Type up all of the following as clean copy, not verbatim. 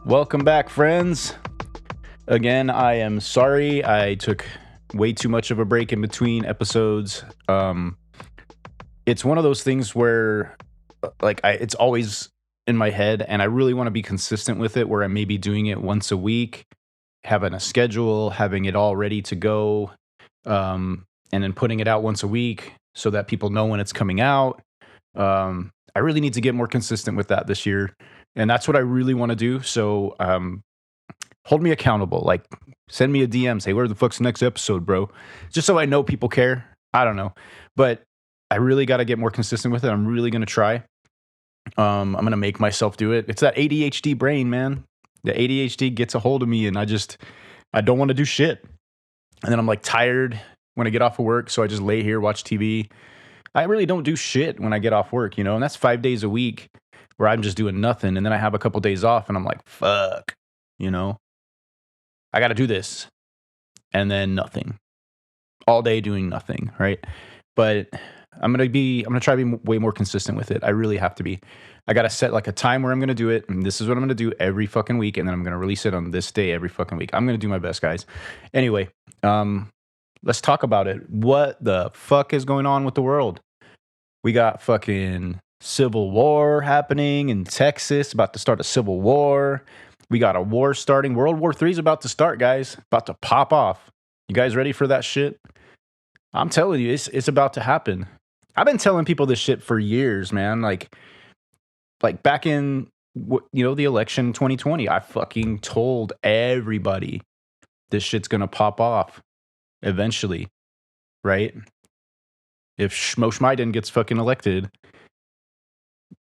Welcome back, friends. Again, I am sorry I took way too much of a break in between episodes. It's one of those things where, it's always in my head, and I really want to be consistent with it. Where I may be doing it once a week, having a schedule, having it all ready to go, and then putting it out once a week so that people know when it's coming out. I really need to get more consistent with that this year, and that's what I really want to do. So, hold me accountable. Like, send me a DM, say, where the fuck's the next episode, bro? Just so I know people care. I don't know. But I really got to get more consistent with it. I'm really going to try. I'm going to make myself do it. It's that ADHD brain, man. The ADHD gets a hold of me, and I don't want to do shit. And then I'm like tired when I get off of work. So I just lay here, watch TV. I really don't do shit when I get off work, and that's 5 days a week where I'm just doing nothing. And then I have a couple days off and I'm like, fuck, I got to do this, and then nothing, all day doing nothing, right? But I'm gonna try to be way more consistent with it. I really have to be. I got to set like a time where I'm gonna do it, and this is what I'm gonna do every fucking week, and then I'm gonna release it on this day every fucking week. I'm gonna do my best, guys. Anyway, let's talk about it. What the fuck is going on with the world? We got fucking civil war happening in Texas, about to start a civil war. We got a war starting. World War III is about to start, guys. About to pop off. You guys ready for that shit? I'm telling you, it's about to happen. I've been telling people this shit for years, man. Like back in the election 2020, I fucking told everybody this shit's gonna pop off eventually, right? If Schmo Schmeiden gets fucking elected,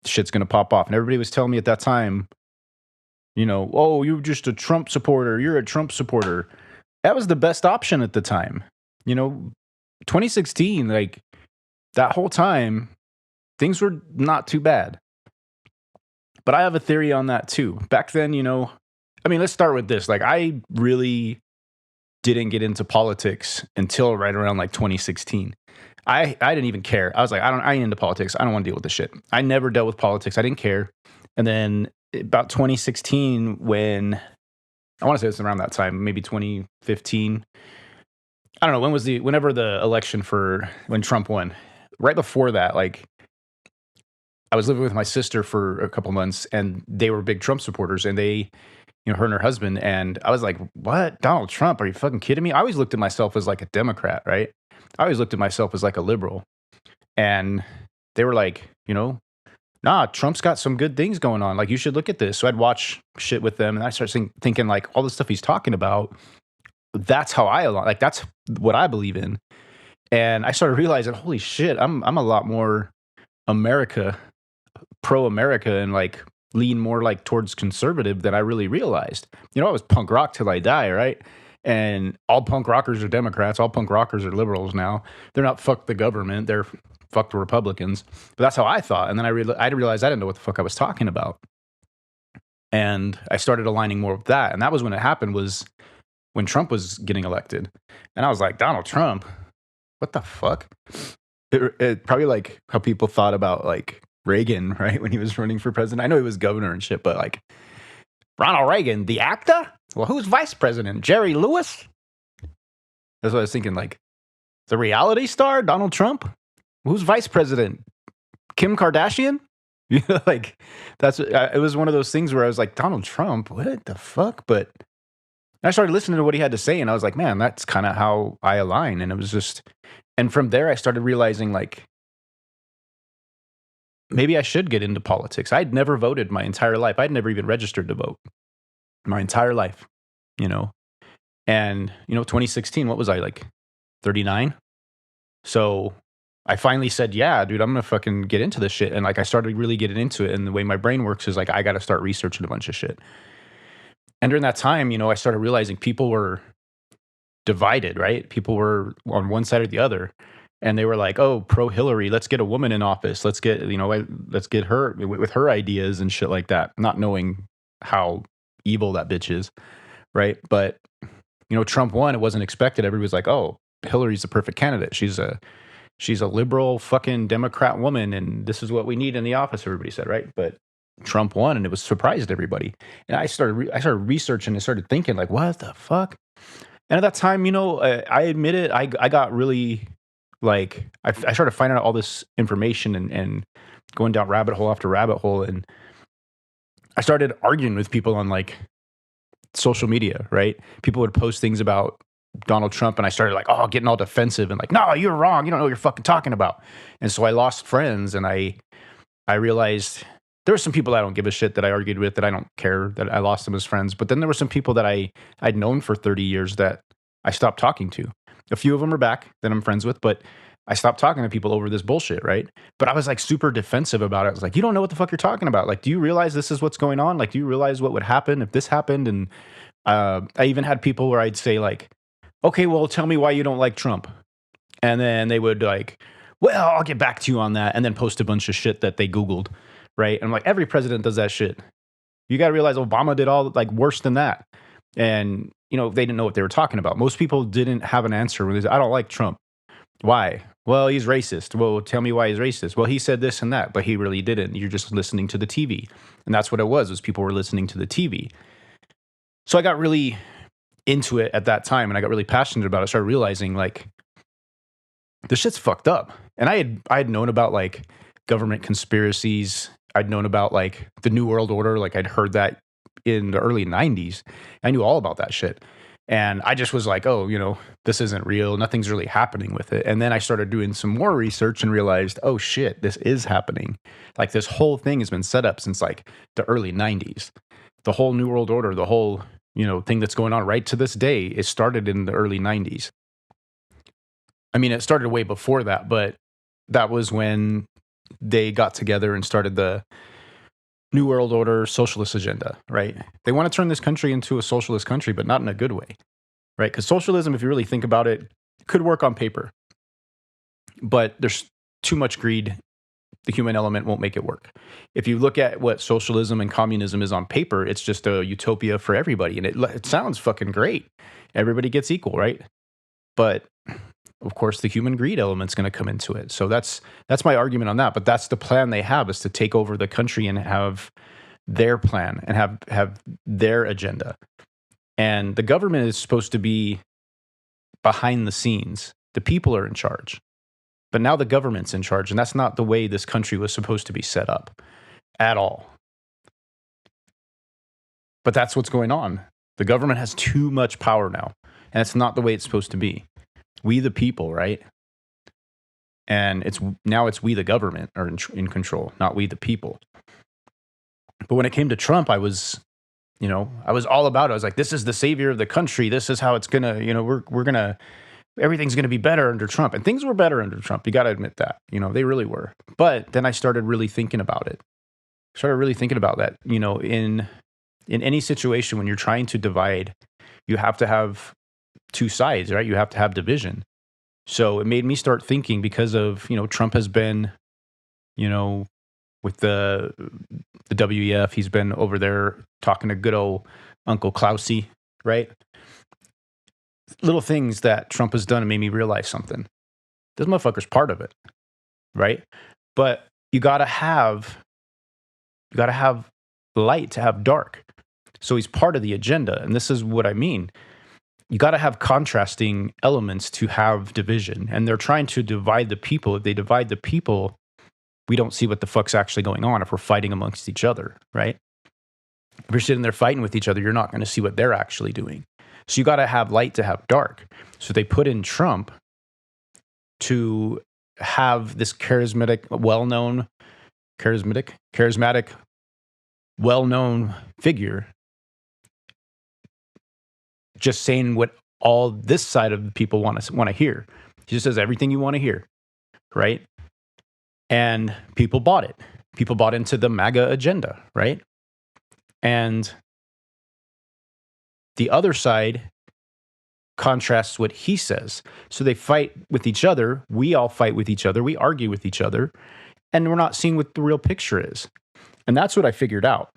shit's gonna pop off. And everybody was telling me at that time, oh, you're just a Trump supporter. You're a Trump supporter. That was the best option at the time. 2016, like that whole time, things were not too bad. But I have a theory on that too. Back then, let's start with this. Like, I really didn't get into politics until right around like 2016. I didn't even care. I was like, I ain't into politics. I don't want to deal with this shit. I never dealt with politics. I didn't care. And then about 2016, when I want to say it's around that time, maybe 2015. I don't know, whenever the election for when Trump won. Right before that, like, I was living with my sister for a couple months, and they were big Trump supporters, and they, her and her husband, and I was like, what? Donald Trump? Are you fucking kidding me? I always looked at myself as like a Democrat, right? I always looked at myself as like a liberal. And they were like, nah, Trump's got some good things going on. Like, you should look at this. So I'd watch shit with them, and I started thinking like, all the stuff he's talking about, that's how I align. Like, that's what I believe in. And I started realizing, holy shit, I'm a lot more pro-America, and like lean more like towards conservative than I really realized. I was punk rock till I die, right? And all punk rockers are Democrats. All punk rockers are liberals now. They're not fuck the government. They're fuck the Republicans. But that's how I thought. And then I realized I didn't know what the fuck I was talking about. And I started aligning more with that. And that was when it happened, was when Trump was getting elected. And I was like, Donald Trump? What the fuck? It probably like how people thought about like Reagan, right? When he was running for president. I know he was governor and shit, but like, Ronald Reagan, the actor? Well, who's vice president? Jerry Lewis? That's what I was thinking. Like, the reality star, Donald Trump? Who's vice president? Kim Kardashian? Like, it was one of those things where I was like, Donald Trump? What the fuck? But I started listening to what he had to say, and I was like, man, that's kind of how I align. And it was just, and from there, I started realizing, like, maybe I should get into politics. I'd never voted my entire life. I'd never even registered to vote my entire life, And, 2016, what was I, like 39? So I finally said, yeah, dude, I'm going to fucking get into this shit. And like, I started really getting into it. And the way my brain works is like, I got to start researching a bunch of shit. And during that time, I started realizing people were divided, right? People were on one side or the other. And they were like, oh, pro Hillary, let's get a woman in office. Let's get her with her ideas and shit like that. Not knowing how evil that bitch is, right? But, Trump won. It wasn't expected. Everybody was like, oh, Hillary's the perfect candidate. She's a liberal fucking Democrat woman, and this is what we need in the office, everybody said, right? But Trump won, and it was surprised everybody. And I started researching and started thinking like, what the fuck? And at that time, I admit it, I got really like I started finding out all this information and going down rabbit hole after rabbit hole, and I started arguing with people on like social media, right? People would post things about Donald Trump, and I started like, getting all defensive and like, no, you're wrong. You don't know what you're fucking talking about. And so I lost friends, and I realized there were some people I don't give a shit that I argued with, that I don't care, that I lost them as friends. But then there were some people that I'd known for 30 years that I stopped talking to. A few of them are back that I'm friends with, but I stopped talking to people over this bullshit, right? But I was like super defensive about it. I was like, you don't know what the fuck you're talking about. Like, do you realize this is what's going on? Like, do you realize what would happen if this happened? And I even had people where I'd say like, okay, well, tell me why you don't like Trump. And then they would like, well, I'll get back to you on that. And then post a bunch of shit that they Googled, right? And I'm like, every president does that shit. You got to realize Obama did all like worse than that. And, they didn't know what they were talking about. Most people didn't have an answer when they said, I don't like Trump. Why? Well, he's racist. Well, tell me why he's racist. Well, he said this and that, but he really didn't. You're just listening to the TV. And that's what it was people were listening to the TV. So I got really into it at that time, and I got really passionate about it. I started realizing like this shit's fucked up. And I had known about like government conspiracies. I'd known about like the New World Order. Like I'd heard that in the early 90s. I knew all about that shit. And I just was like, this isn't real. Nothing's really happening with it. And then I started doing some more research and realized, oh shit, this is happening. Like this whole thing has been set up since like the early 90s. The whole New World Order, the whole, thing that's going on right to this day, it started in the early 90s. I mean, it started way before that, but that was when they got together and started the New World Order socialist agenda, right? They want to turn this country into a socialist country, but not in a good way, right? Because socialism, if you really think about it, could work on paper, but there's too much greed. The human element won't make it work. If you look at what socialism and communism is on paper, it's just a utopia for everybody. And it sounds fucking great. Everybody gets equal, right? But of course, the human greed element's going to come into it. So that's my argument on that. But that's the plan they have, is to take over the country and have their plan and have their agenda. And the government is supposed to be behind the scenes. The people are in charge. But now the government's in charge, and that's not the way this country was supposed to be set up at all. But that's what's going on. The government has too much power now, and it's not the way it's supposed to be. We the people, right? And it's we the government are in control, not we the people. But when it came to Trump, I was all about it. I was like, this is the savior of the country. This is how it's gonna, we're gonna, everything's gonna be better under Trump. And things were better under Trump. You got to admit that, they really were. But then I started really thinking about it. In any situation when you're trying to divide, you have to have two sides, right? You have to have division. So it made me start thinking, because of, Trump has been, with the WEF, he's been over there talking to good old Uncle Klausy, right? Little things that Trump has done made me realize something. This motherfucker's part of it, right? But you gotta have light to have dark. So he's part of the agenda, and this is what I mean. You got to have contrasting elements to have division, and they're trying to divide the people. If they divide the people, we don't see what the fuck's actually going on if we're fighting amongst each other, right? If you're sitting there fighting with each other, you're not going to see what they're actually doing. So you got to have light to have dark. So they put in Trump to have this charismatic, well-known figure just saying what all this side of the people want to hear. He just says everything you want to hear, right? And people bought it. People bought into the MAGA agenda, right? And the other side contrasts what he says. So they fight with each other. We all fight with each other. We argue with each other. And we're not seeing what the real picture is. And that's what I figured out,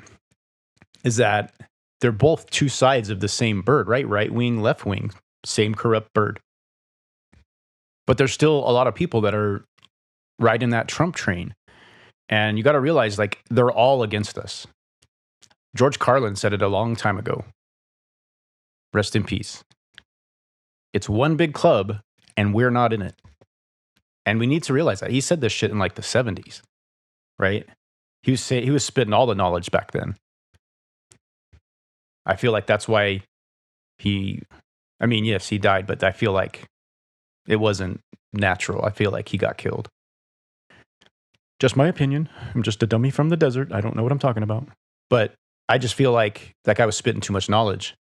is that they're both two sides of the same bird, right? Right wing, left wing, same corrupt bird. But there's still a lot of people that are riding that Trump train. And you got to realize, like, they're all against us. George Carlin said it a long time ago. Rest in peace. It's one big club, and we're not in it. And we need to realize that. He said this shit in like the 70s, right? He was spitting all the knowledge back then. I feel like that's why yes, he died, but I feel like it wasn't natural. I feel like he got killed. Just my opinion. I'm just a dummy from the desert. I don't know what I'm talking about. But I just feel like that guy was spitting too much knowledge.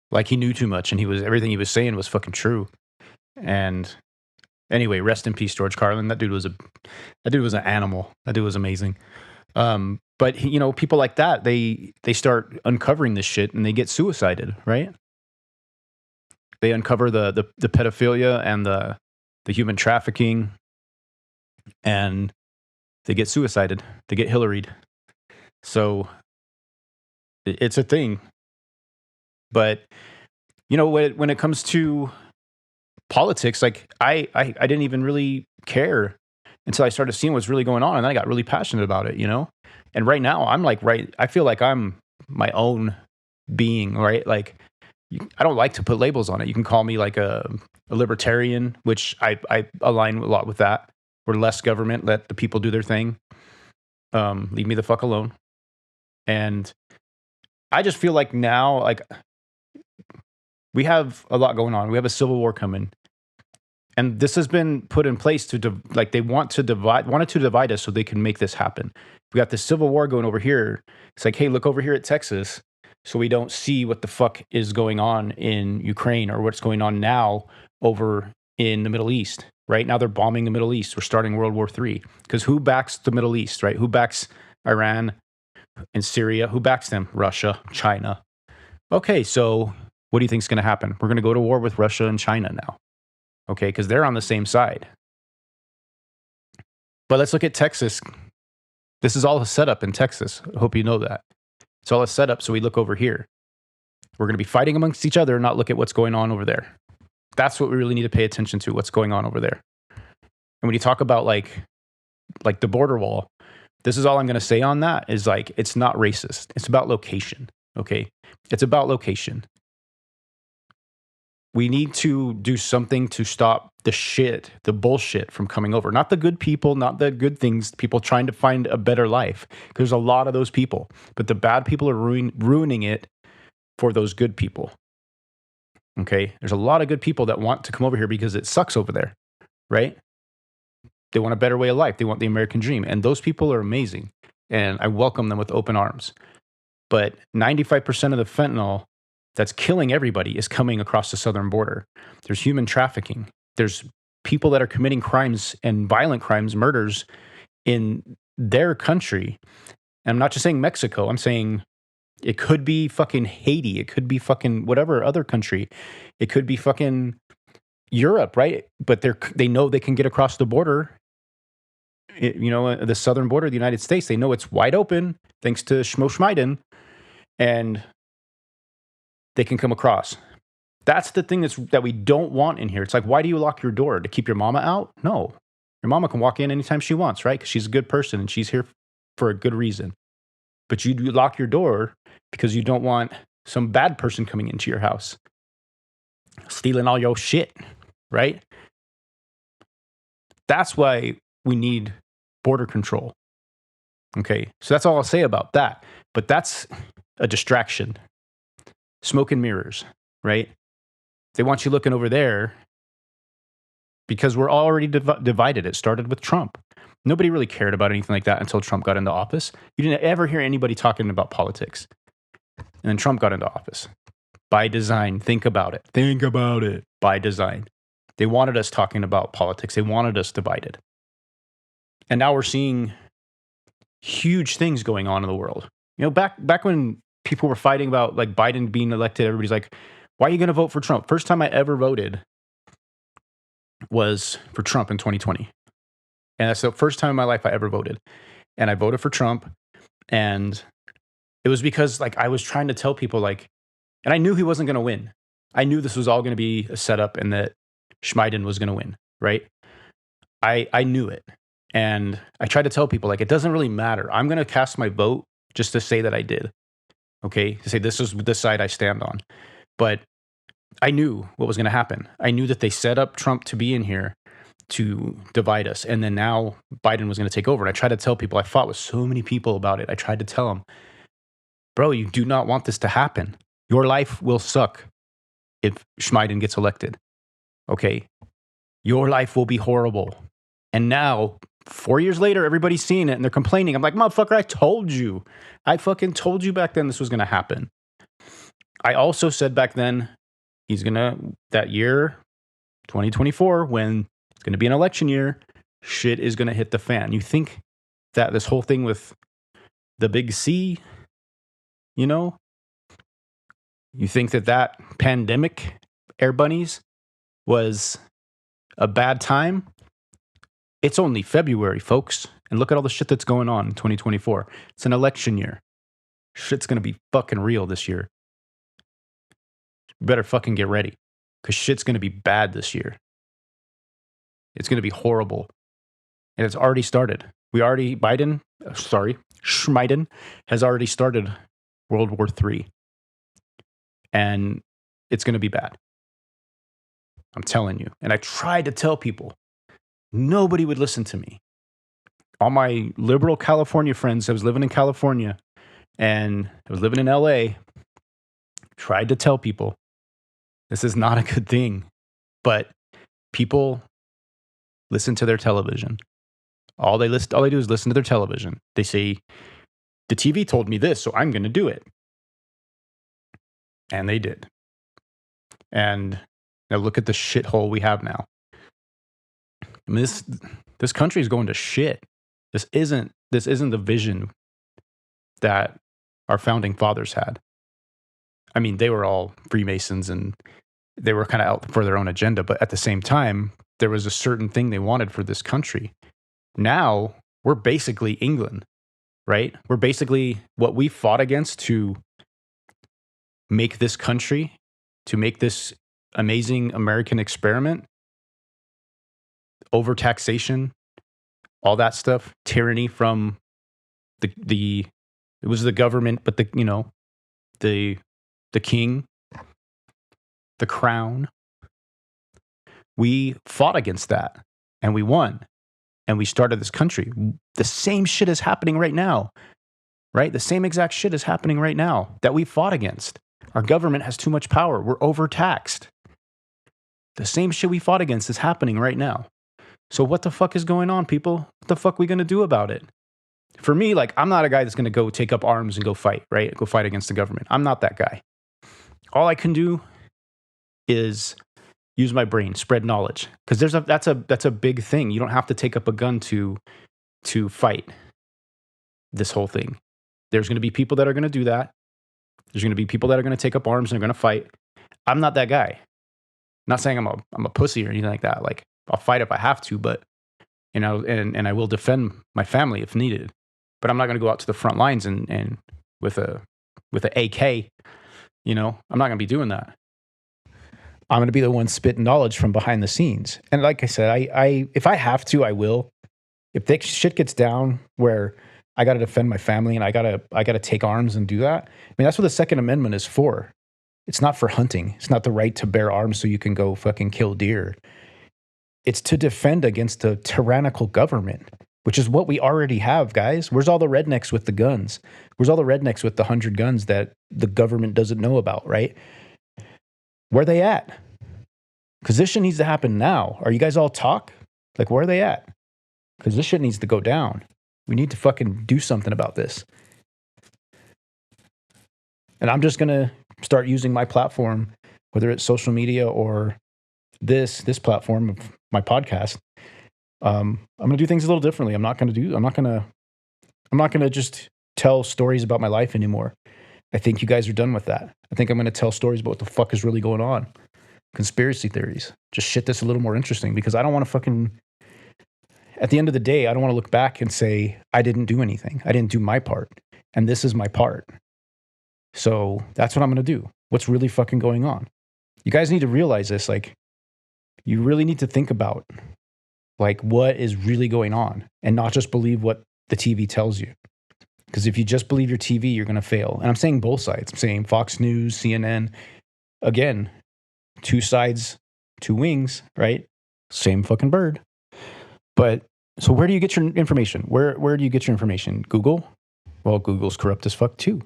Like he knew too much, and everything he was saying was fucking true. And anyway, rest in peace, George Carlin. That dude was an animal. That dude was amazing. But people like that, they start uncovering this shit and they get suicided, right? They uncover the pedophilia and the human trafficking, and they get suicided. They get Hillaried. So it's a thing. But when it comes to politics, like I didn't even really care until I started seeing what's really going on, and then I got really passionate about it, And right now, I feel like I'm my own being, right? Like, I don't like to put labels on it. You can call me like a libertarian, which I align a lot with that. We're less government, let the people do their thing. Leave me the fuck alone. And I just feel like now, like, we have a lot going on. We have a civil war coming. And this has been put in place they wanted to divide us so they can make this happen. We got this civil war going over here. It's like, hey, look over here at Texas, so we don't see what the fuck is going on in Ukraine or what's going on now over in the Middle East. Right now, they're bombing the Middle East. We're starting World War III. Because who backs the Middle East, right? Who backs Iran and Syria? Who backs them? Russia, China. Okay, so what do you think is going to happen? We're going to go to war with Russia and China now. Okay, because they're on the same side. But let's look at Texas. This is all a setup in Texas. I hope you know that. It's all a setup, so we look over here. We're going to be fighting amongst each other and not look at what's going on over there. That's what we really need to pay attention to, what's going on over there. And when you talk about like the border wall, this is all I'm going to say on that is like, it's not racist. It's about location, okay? It's about location. We need to do something to stop the bullshit from coming over. Not the good people, not the good things, people trying to find a better life. There's a lot of those people. But the bad people are ruining it for those good people. Okay? There's a lot of good people that want to come over here because it sucks over there, right? They want a better way of life. They want the American dream. And those people are amazing. And I welcome them with open arms. But 95% of the fentanyl that's killing everybody is coming across the southern border. There's human trafficking. There's people that are committing crimes and violent crimes, murders in their country. And I'm not just saying Mexico. I'm saying it could be fucking Haiti. It could be fucking whatever other country. It could be fucking Europe, right? But they know they can get across the border, the southern border of the United States. They know it's wide open thanks to Schmo Schmeiden. And they can come across. That's the thing that we don't want in here. It's like, why do you lock your door? To keep your mama out? No. Your mama can walk in anytime she wants, right? Because she's a good person and she's here for a good reason. But you lock your door because you don't want some bad person coming into your house, stealing all your shit, right? That's why we need border control. Okay, so that's all I'll say about that. But that's a distraction. Smoke and mirrors, right? They want you looking over there because we're already divided. It started with Trump. Nobody really cared about anything like that until Trump got into office. You didn't ever hear anybody talking about politics. And then Trump got into office. By design. Think about it. Think about it. By design. They wanted us talking about politics. They wanted us divided. And now we're seeing huge things going on in the world. Back when people were fighting about like Biden being elected, everybody's like, why are you going to vote for Trump? First time I ever voted was for Trump in 2020. And that's the first time in my life I ever voted. And I voted for Trump. And it was because like I was trying to tell people like, and I knew he wasn't going to win. I knew this was all going to be a setup and that Schmeiden was going to win, right? I knew it. And I try to tell people, like, it doesn't really matter. I'm going to cast my vote just to say that I did. Okay. To say this is the side I stand on. But I knew what was going to happen. I knew that they set up Trump to be in here to divide us. And then now Biden was going to take over. And I tried to tell people, I fought with so many people about it. I tried to tell them, bro, you do not want this to happen. Your life will suck if Schmeiden gets elected. Okay. Your life will be horrible. And now, 4 years later, everybody's seeing it and they're complaining. I'm like, motherfucker, I told you. I fucking told you back then this was going to happen. I also said back then, he's going to, that year, 2024, when it's going to be an election year, shit is going to hit the fan. You think that this whole thing with the big C, you know, you think that that pandemic, Air Bunnies, was a bad time? It's only February, folks. And look at all the shit that's going on in 2024. It's an election year. Shit's going to be fucking real this year. You better fucking get ready. Because shit's going to be bad this year. It's going to be horrible. And it's already started. Schmeiden has already started World War III. And it's going to be bad. I'm telling you. And I tried to tell people. Nobody would listen to me. All my liberal California friends, I was living in California and I was living in LA, tried to tell people this is not a good thing. But people listen to their television. All they do is listen to their television. They say, the TV told me this, so I'm going to do it. And they did. And now look at the shithole we have now. I mean, this country is going to shit. This isn't the vision that our founding fathers had. I mean, they were all Freemasons and they were kind of out for their own agenda, but at the same time, there was a certain thing they wanted for this country. Now, we're basically England, right? We're basically what we fought against to make this country, to make this amazing American experiment. Overtaxation, all that stuff, tyranny from it was the government, but the king, the crown. We fought against that and we won and we started this country. The same shit is happening right now, right? The same exact shit is happening right now that we fought against. Our government has too much power. We're overtaxed. The same shit we fought against is happening right now. So what the fuck is going on, people? What the fuck are we going to do about it? For me, like, I'm not a guy that's going to go take up arms and go fight, right? Go fight against the government. I'm not that guy. All I can do is use my brain, spread knowledge. Because that's a big thing. You don't have to take up a gun to fight this whole thing. There's going to be people that are going to do that. There's going to be people that are going to take up arms and are going to fight. I'm not that guy. I'm not saying I'm a pussy or anything like that. Like, I'll fight if I have to, but, you know, and I will defend my family if needed. But I'm not going to go out to the front lines and with a AK, you know, I'm not going to be doing that. I'm going to be the one spitting knowledge from behind the scenes. And like I said, I if I have to, I will. If the shit gets down where I got to defend my family and I got to take arms and do that. I mean, that's what the Second Amendment is for. It's not for hunting. It's not the right to bear arms so you can go fucking kill deer. It's to defend against a tyrannical government, which is what we already have, guys. Where's all the rednecks with the guns? Where's all the rednecks with the 100 guns that the government doesn't know about, right? Where are they at? Because this shit needs to happen now. Are you guys all talk? Like, where are they at? Because this shit needs to go down. We need to fucking do something about this. And I'm just going to start using my platform, whether it's social media or this platform of my podcast. I'm going to do things a little differently. I'm not going to just tell stories about my life anymore. I think you guys are done with that. I think I'm going to tell stories about what the fuck is really going on. Conspiracy theories. Just shit that's a little more interesting because I don't want to fucking, at the end of the day, I don't want to look back and say, I didn't do anything. I didn't do my part. And this is my part. So that's what I'm going to do. What's really fucking going on? You guys need to realize this. Like, you really need to think about like what is really going on, and not just believe what the TV tells you. Because if you just believe your TV, you're going to fail. And I'm saying both sides. I'm saying Fox News, CNN. Again, two sides, two wings, right? Same fucking bird. But so where do you get your information? Where do you get your information? Google? Well, Google's corrupt as fuck too.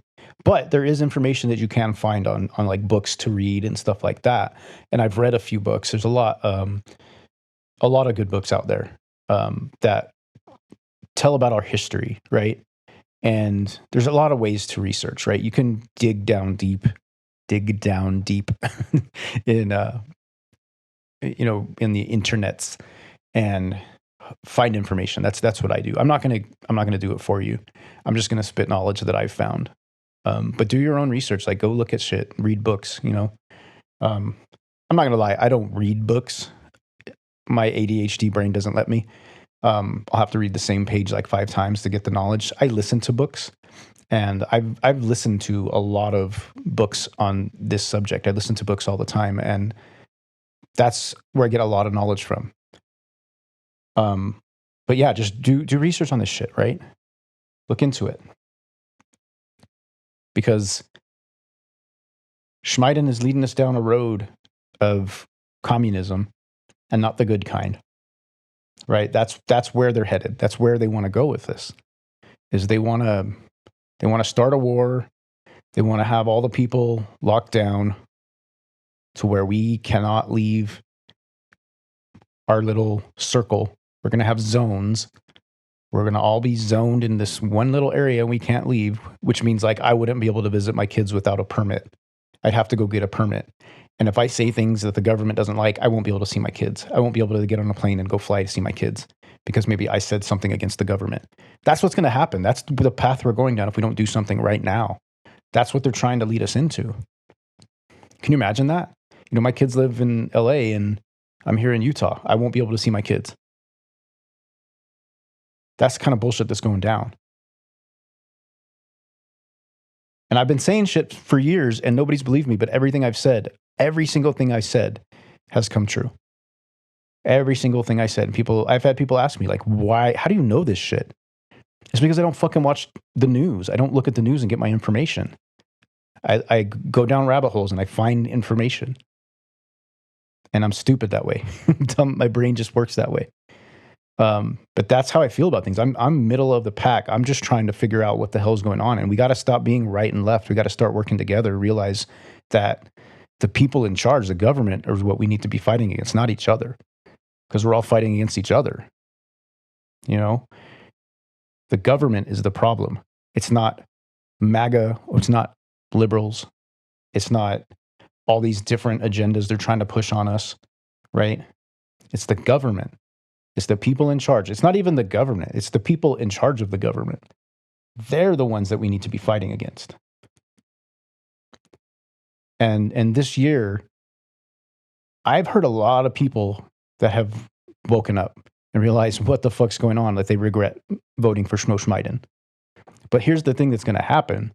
But there is information that you can find on like books to read and stuff like that. And I've read a few books. There's a lot of good books out there that tell about our history, right? And there's a lot of ways to research, right? You can dig down deep in in the internets and find information. That's what I do. I'm not gonna do it for you. I'm just gonna spit knowledge that I've found. But do your own research. Like, go look at shit, read books. I'm not gonna lie. I don't read books. My ADHD brain doesn't let me. I'll have to read the same page like 5 times to get the knowledge. I listen to books, and I've listened to a lot of books on this subject. I listen to books all the time, and that's where I get a lot of knowledge from. But yeah, just do research on this shit, right? Look into it. Because Schmeiden is leading us down a road of communism, and not the good kind. Right? That's where they're headed. That's where they want to go with this. Is they want to start a war. They want to have all the people locked down to where we cannot leave our little circle. We're going to have zones. We're going to all be zoned in this one little area, and we can't leave, which means like I wouldn't be able to visit my kids without a permit. I'd have to go get a permit. And if I say things that the government doesn't like, I won't be able to see my kids. I won't be able to get on a plane and go fly to see my kids because maybe I said something against the government. That's what's going to happen. That's the path we're going down if we don't do something right now. That's what they're trying to lead us into. Can you imagine that? My kids live in LA and I'm here in Utah. I won't be able to see my kids. That's the kind of bullshit that's going down. And I've been saying shit for years and nobody's believed me, but everything I've said, every single thing I said has come true. Every single thing I said. I've had people ask me, like, why, how do you know this shit? It's because I don't fucking watch the news. I don't look at the news and get my information. I go down rabbit holes and I find information. And I'm stupid that way. My brain just works that way. But that's how I feel about things. I'm middle of the pack. I'm just trying to figure out what the hell's going on. And we got to stop being right and left. We got to start working together, realize that the people in charge, the government, are what we need to be fighting against, not each other. Because we're all fighting against each other. The government is the problem. It's not MAGA, or it's not liberals. It's not all these different agendas they're trying to push on us, right? It's the government. It's the people in charge. It's not even the government. It's the people in charge of the government. They're the ones that we need to be fighting against. And this year, I've heard a lot of people that have woken up and realized what the fuck's going on, that they regret voting for Schmeiden. But here's the thing that's going to happen.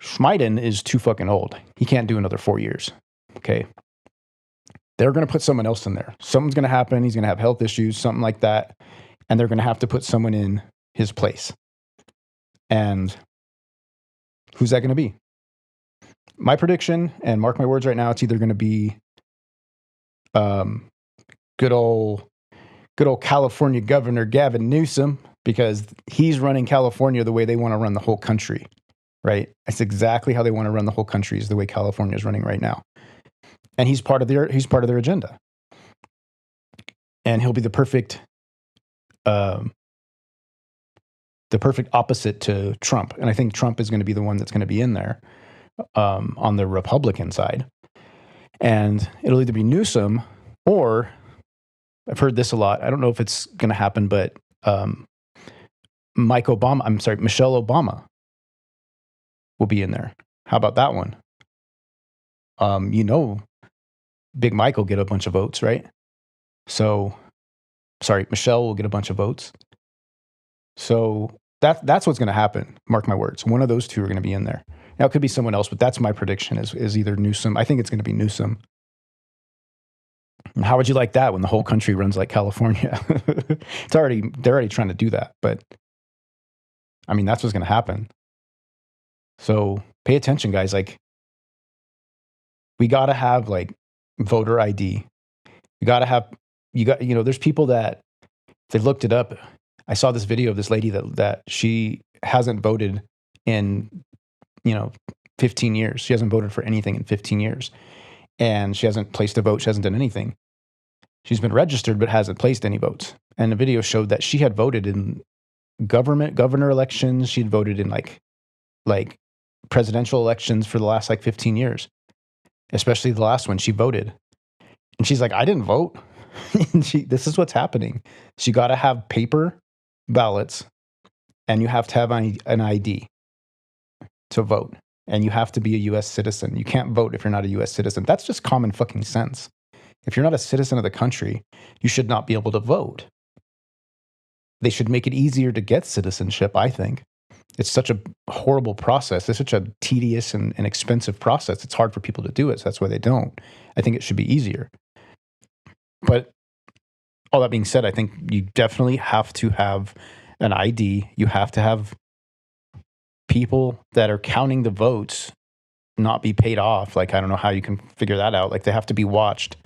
Schmeiden is too fucking old. He can't do another 4 years. Okay. They're going to put someone else in there. Something's going to happen. He's going to have health issues, something like that. And they're going to have to put someone in his place. And who's that going to be? My prediction, and mark my words right now, it's either going to be good old California Governor Gavin Newsom, because he's running California the way they want to run the whole country, right? That's exactly how they want to run the whole country, is the way California is running right now. And he's part of their agenda. And he'll be the perfect opposite to Trump. And I think Trump is going to be the one that's going to be in there on the Republican side. And it'll either be Newsom, or I've heard this a lot. I don't know if it's going to happen, but Michelle Obama will be in there. How about that one? Big Mike will get a bunch of votes, right? Michelle will get a bunch of votes. So that's what's going to happen. Mark my words. One of those two are going to be in there. Now, it could be someone else, but that's my prediction is either Newsom. I think it's going to be Newsom. And how would you like that when the whole country runs like California? They're already trying to do that, but I mean, that's what's going to happen. So pay attention, guys. Like, we got to have like voter ID. There's people that they looked it up. I saw this video of this lady that she hasn't voted in, 15 years. She hasn't voted for anything in 15 years. And she hasn't placed a vote. She hasn't done anything. She's been registered, but hasn't placed any votes. And the video showed that she had voted in governor elections. She'd voted in like presidential elections for the last 15 years, especially the last one. She voted. And she's like, I didn't vote. This is what's happening. So you got to have paper ballots, and you have to have an ID to vote. And you have to be a U.S. citizen. You can't vote if you're not a U.S. citizen. That's just common fucking sense. If you're not a citizen of the country, you should not be able to vote. They should make it easier to get citizenship, I think. It's such a horrible process. It's such a tedious and expensive process. It's hard for people to do it, so that's why they don't. I think it should be easier. But all that being said, I think you definitely have to have an ID. You have to have people that are counting the votes not be paid off. Like, I don't know how you can figure that out. Like, they have to be watched.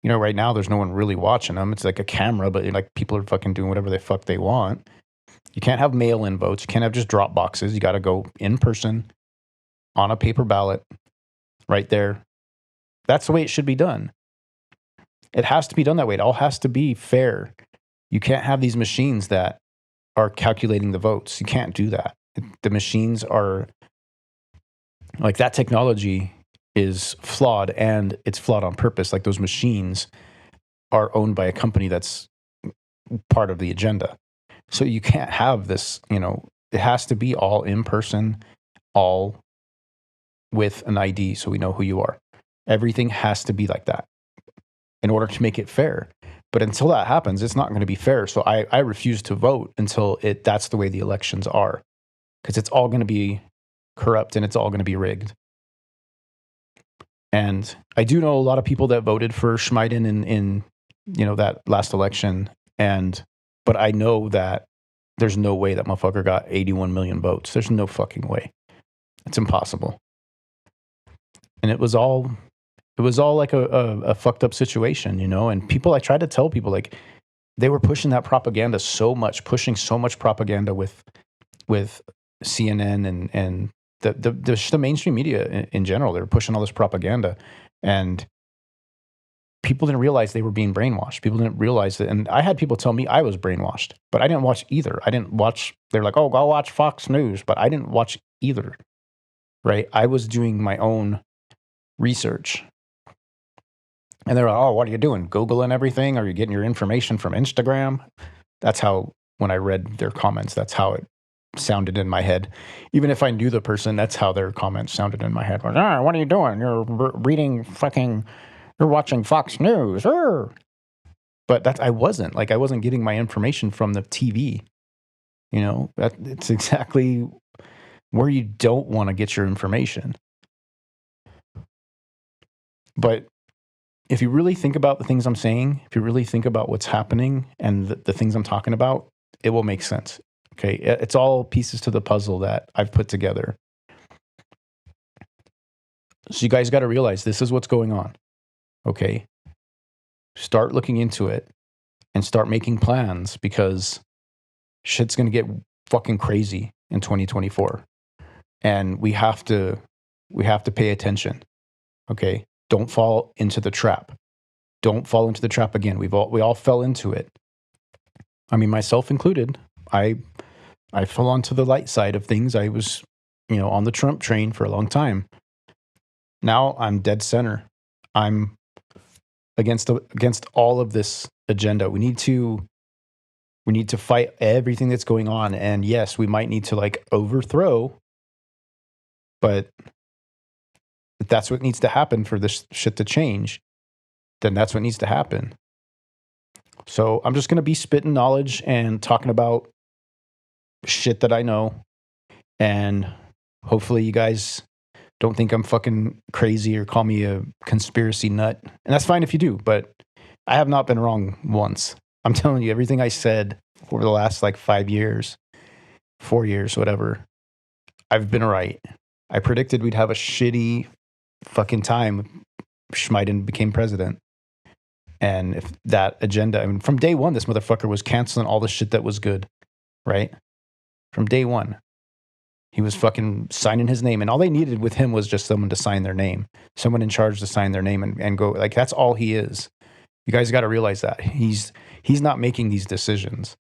Right now there's no one really watching them. It's like a camera, but like people are fucking doing whatever the fuck they want. You can't have mail-in votes. You can't have just drop boxes. You got to go in person on a paper ballot right there. That's the way it should be done. It has to be done that way. It all has to be fair. You can't have these machines that are calculating the votes. You can't do that. The machines are like, that technology is flawed, and it's flawed on purpose. Like, those machines are owned by a company that's part of the agenda. So you can't have this, it has to be all in person, all with an ID so we know who you are. Everything has to be like that in order to make it fair. But until that happens, it's not going to be fair. So I refuse to vote until that's the way the elections are, because it's all going to be corrupt and it's all going to be rigged. And I do know a lot of people that voted for Schmeiden in that last election. But I know that there's no way that motherfucker got 81 million votes. There's no fucking way. It's impossible. And it was all like a fucked up situation, and I tried to tell people, like, they were pushing that propaganda pushing so much propaganda with CNN and the mainstream media in general. They were pushing all this propaganda, and people didn't realize they were being brainwashed. People didn't realize that. And I had people tell me I was brainwashed, but I didn't watch either. They're like, oh, go watch Fox News, but I didn't watch either, right? I was doing my own research. And they're like, oh, what are you doing? Googling everything? Are you getting your information from Instagram? That's how, when I read their comments, that's how it sounded in my head. Even if I knew the person, that's how their comments sounded in my head. Like, what are you doing? You're watching Fox News. But I wasn't getting my information from the TV. It's exactly where you don't want to get your information. But if you really think about the things I'm saying, if you really think about what's happening and the things I'm talking about, it will make sense. Okay, it's all pieces to the puzzle that I've put together. So you guys got to realize this is what's going on. Okay, start looking into it and start making plans, because shit's going to get fucking crazy in 2024. And we have to pay attention. Okay, don't fall into the trap. Don't fall into the trap again. We all fell into it. I mean, myself included. I fell onto the light side of things. I was, on the Trump train for a long time. Now I'm dead center. I'm against all of this agenda. We need to fight everything that's going on. And yes, we might need to overthrow, but if that's what needs to happen for this shit to change, then that's what needs to happen. So I'm just going to be spitting knowledge and talking about shit that I know. And hopefully you guys don't think I'm fucking crazy or call me a conspiracy nut. And that's fine if you do, but I have not been wrong once. I'm telling you, everything I said over the last like 5 years, 4 years, whatever, I've been right. I predicted we'd have a shitty fucking time. Schmeiden became president. And if that agenda, I mean, from day one, this motherfucker was canceling all the shit that was good, right? From day one, he was fucking signing his name. And all they needed with him was just someone to sign their name, someone in charge to sign their name and go. Like, that's all he is. You guys got to realize that. He's not making these decisions.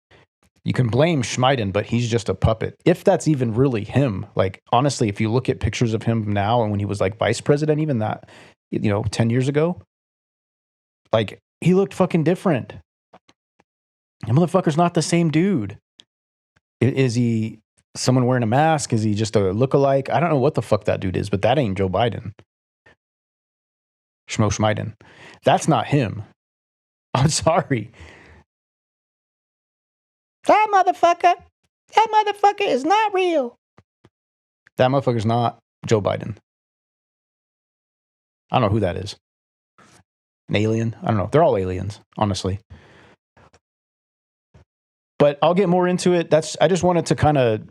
You can blame Schmeiden, but he's just a puppet. If that's even really him. Like, honestly, if you look at pictures of him now and when he was like vice president, even that, 10 years ago, like, he looked fucking different. The motherfucker's not the same dude. Is he someone wearing a mask? Is he just a lookalike? I don't know what the fuck that dude is, but that ain't Joe Biden. Schmeiden. That's not him. I'm sorry. That motherfucker is not real. That motherfucker's not Joe Biden. I don't know who that is. An alien? I don't know. They're all aliens, honestly. But I'll get more into it. I just wanted to kind of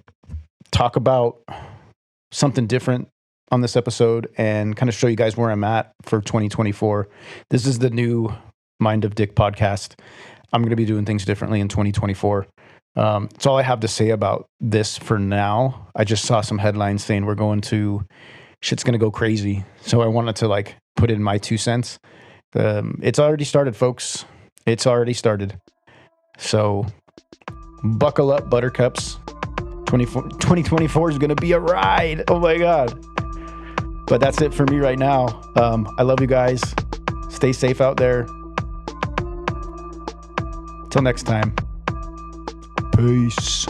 talk about something different on this episode and kind of show you guys where I'm at for 2024. This is the new Mind of Dick podcast. I'm going to be doing things differently in 2024. That's all I have to say about this for now. I just saw some headlines saying shit's going to go crazy. So I wanted to like put in my 2 cents. It's already started, folks. It's already started. So buckle up, buttercups. 2024 is going to be a ride. Oh my God. But that's it for me right now. I love you guys. Stay safe out there. Till next time. Peace.